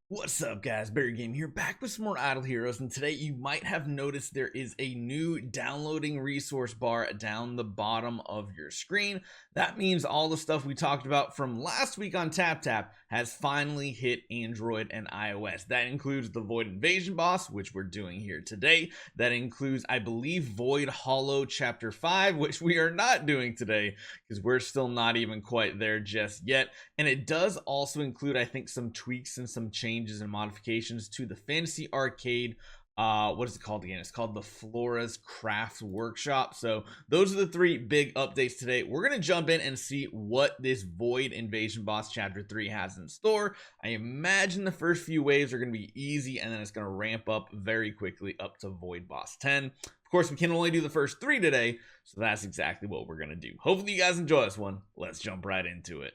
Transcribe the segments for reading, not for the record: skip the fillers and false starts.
What's up, guys? Barry Game here, back with some more Idle Heroes, and today you might have noticed there is a new downloading resource bar down the bottom of your screen. That means all the stuff we talked about from last week on TapTap has finally hit Android and iOS. That includes the Void Invasion boss, which we're doing here today. That includes, I believe, Void Hollow Chapter 5, which we are not doing today because we're still not even quite there just yet. And it does also include, I think, some tweaks and some changes and modifications to the Fantasy Arcade. What is it called again? It's called the Flora's Craft Workshop. So those are the three big updates today. We're going to jump in and see what this Void Invasion boss chapter 3 has in store. I imagine the first few waves are going to be easy, and then it's going to ramp up very quickly up to Void Boss 10. Of course, we can only do the first 3 today, so that's exactly what we're going to do. Hopefully you guys enjoy this one. Let's jump right into it.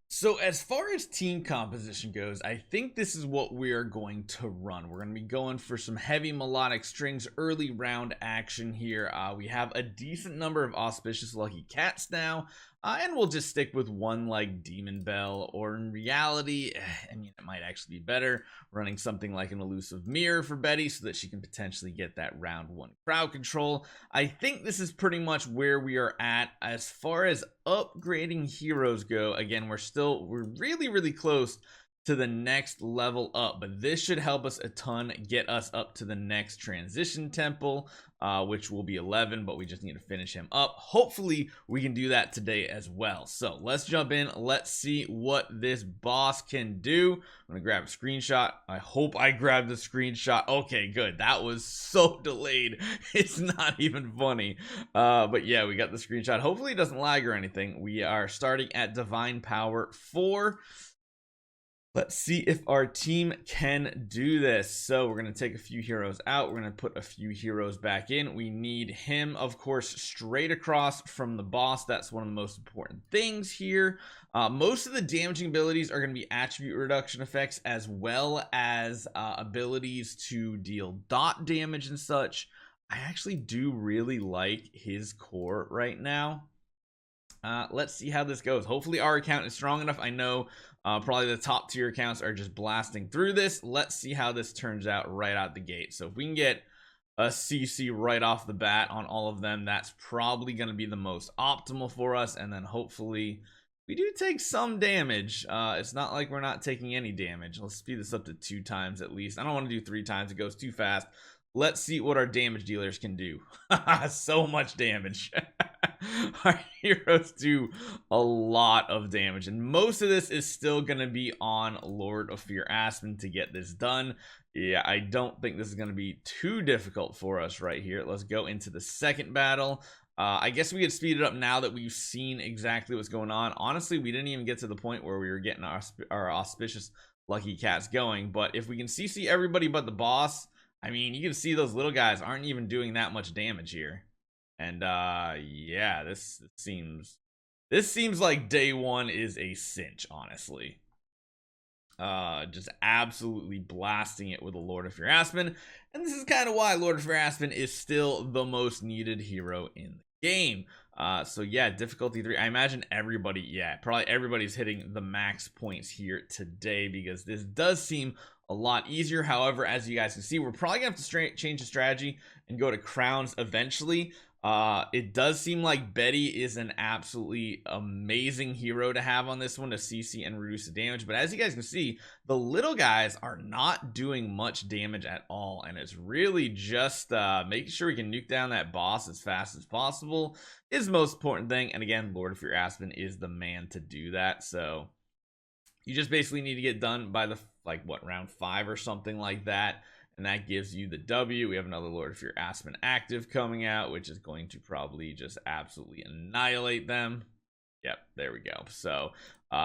So as far as team composition goes, I think this is what we are going to run. We're going to be going for some heavy melodic strings, early round action here. We have a decent number of auspicious lucky cats now, and we'll just stick with one like Demon Bell, or in reality, I mean, it might actually be better running something like an elusive mirror for Betty so that she can potentially get that round 1 crowd control. I think this is pretty much where we are at as far as upgrading heroes go. Again, we're really close to the next level up, but this should help us a ton, get us up to the next transition temple, which will be 11, but we just need to finish him up. Hopefully we can do that today as well. So let's jump in. Let's see what this boss can do. I'm gonna grab a screenshot. I hope I grabbed the screenshot. Okay, good. That was so delayed, it's not even funny. But yeah, we got the screenshot. Hopefully it doesn't lag or anything. We are starting at Divine Power 4. Let's see if our team can do this. So we're going to take a few heroes out. We're going to put a few heroes back in. We need him, of course, straight across from the boss. That's one of the most important things here. Most of the damaging abilities are going to be attribute reduction effects, as well as abilities to deal dot damage and such. I actually do really like his core right now. Let's see how this goes. Hopefully our account is strong enough. I know probably the top tier accounts are just blasting through this. Let's see how this turns out right out the gate. So if we can get a CC right off the bat on all of them, that's probably going to be the most optimal for us. And then hopefully we do take some damage. It's not like we're not taking any damage. Let's speed this up to 2 times at least. I don't want to do 3 times. It goes too fast. Let's see what our damage dealers can do. So much damage. Our heroes do a lot of damage, and most of this is still going to be on Lord of Fear Aspen to get this done. Yeah, I don't think this is going to be too difficult for us right here. Let's go into the second battle. I guess we could speed it up now that we've seen exactly what's going on. Honestly, we didn't even get to the point where we were getting our auspicious lucky cats going, but if we can CC everybody but the boss, I mean, you can see those little guys aren't even doing that much damage here. And yeah, this seems like day 1 is a cinch, honestly. Just absolutely blasting it with a Lord of Fear Aspen, and this is kind of why Lord of Fear Aspen is still the most needed hero in the game. So yeah, difficulty 3. I imagine everybody, yeah, probably everybody's hitting the max points here today, because this does seem a lot easier. However, as you guys can see, we're probably gonna have to change the strategy and go to crowns eventually. It does seem like Betty is an absolutely amazing hero to have on this one to CC and reduce the damage, but as you guys can see, the little guys are not doing much damage at all, and it's really just making sure we can nuke down that boss as fast as possible is the most important thing. And again, Lord of Fear Aspen is the man to do that. So you just basically need to get done by the round 5 or something like that, and that gives you the W. We have another Lord of Fear Aspen active coming out, which is going to probably just absolutely annihilate them. Yep, there we go. So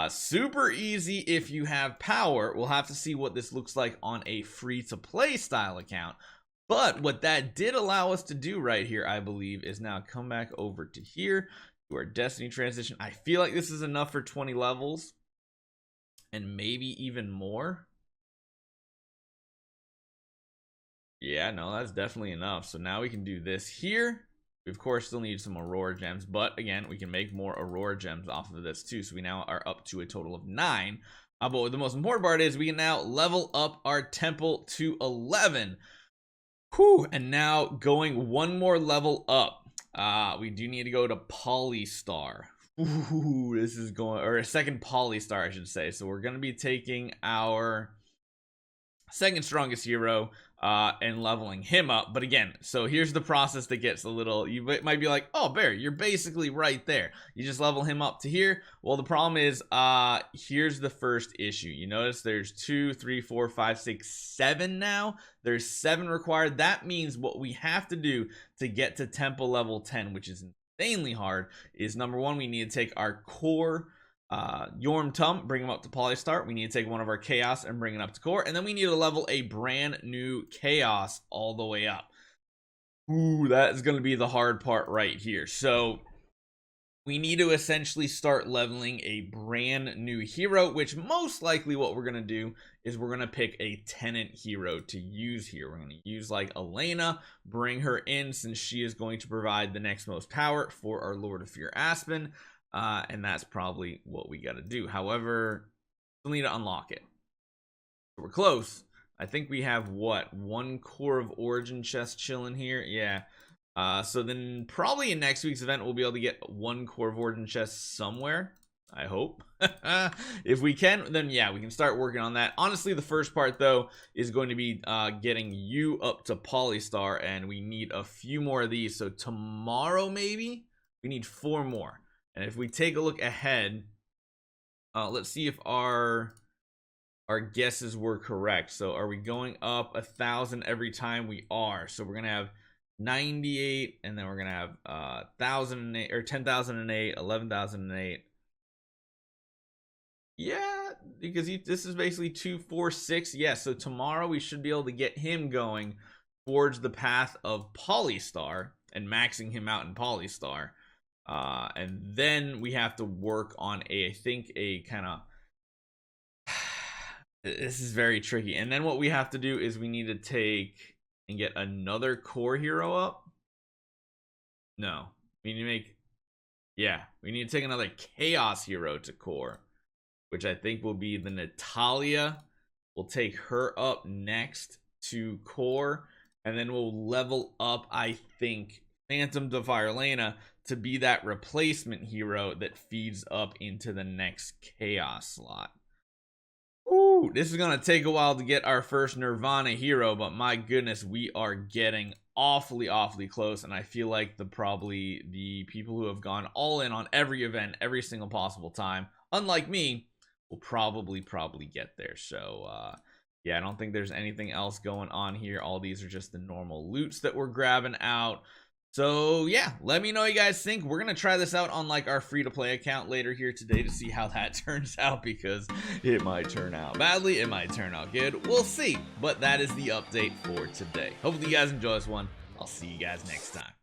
super easy if you have power. We'll have to see what this looks like on a free-to-play style account. But what that did allow us to do right here, I believe, is now come back over to here to our Destiny transition. I feel like this is enough for 20 levels and maybe even more. Yeah, no, that's definitely enough. So now we can do this here. We of course still need some Aurora gems, but again, we can make more Aurora gems off of this too. So we now are up to a total of 9. But the most important part is we can now level up our temple to 11. Whew, and now going one more level up, we do need to go to Polystar. Ooh, this is going, or a second Polystar, I should say. So we're going to be taking our second strongest hero and leveling him up. But again, so here's the process that gets a little, you might be like, oh Bear, you're basically right there, you just level him up to here. Well, the problem is here's the first issue. You notice there's 2, 3, 4, 5, 6, 7 now. There's 7 required. That means what we have to do to get to temple level 10, which is insanely hard, is number 1, we need to take our core Yorm Tum, bring him up to Polystar. We need to take one of our Chaos and bring it up to core, and then we need to level a brand new Chaos all the way up. Ooh, that's going to be the hard part right here. So we need to essentially start leveling a brand new hero, which most likely what we're going to do is we're going to pick a tenant hero to use here. We're going to use like Elena, bring her in since she is going to provide the next most power for our Lord of Fear Aspen. And that's probably what we got to do. However, we'll need to unlock it. We're close. I think we have what, 1 core of origin chest chilling here. Yeah. So then probably in next week's event we'll be able to get 1 core of origin chest somewhere, I hope. If we can, then yeah, we can start working on that. Honestly, the first part though is going to be getting you up to Polystar, and we need a few more of these. So tomorrow maybe we need 4 more. And if we take a look ahead, let's see if our guesses were correct. So are we going up 1,000 every time? We are. So we're gonna have 98, and then we're gonna have 1,008 or 10,008, 11,008. Yeah, because this is basically 2, 4, 6. Yeah, so tomorrow we should be able to get him going towards the path of Polystar and maxing him out in Polystar. And then we have to work on I think a kind of, this is very tricky. And then what we have to do is we need to take and get another core hero up. No, we need to make, yeah, we need to take another chaos hero to core, which I think will be the Natalia. We'll take her up next to core, and then we'll level up, I think, Phantom Defire Lena to be that replacement hero that feeds up into the next chaos slot. Ooh, this is gonna take a while to get our first Nirvana hero, but my goodness, we are getting awfully close. And I feel like probably the people who have gone all in on every event every single possible time, unlike me, will probably get there. So yeah, I don't think there's anything else going on here. All these are just the normal loots that we're grabbing out. So yeah, let me know what you guys think. We're gonna try this out on like our free-to-play account later here today to see how that turns out, because it might turn out badly, it might turn out good, we'll see. But that is the update for today. Hopefully you guys enjoy this one. I'll see you guys next time.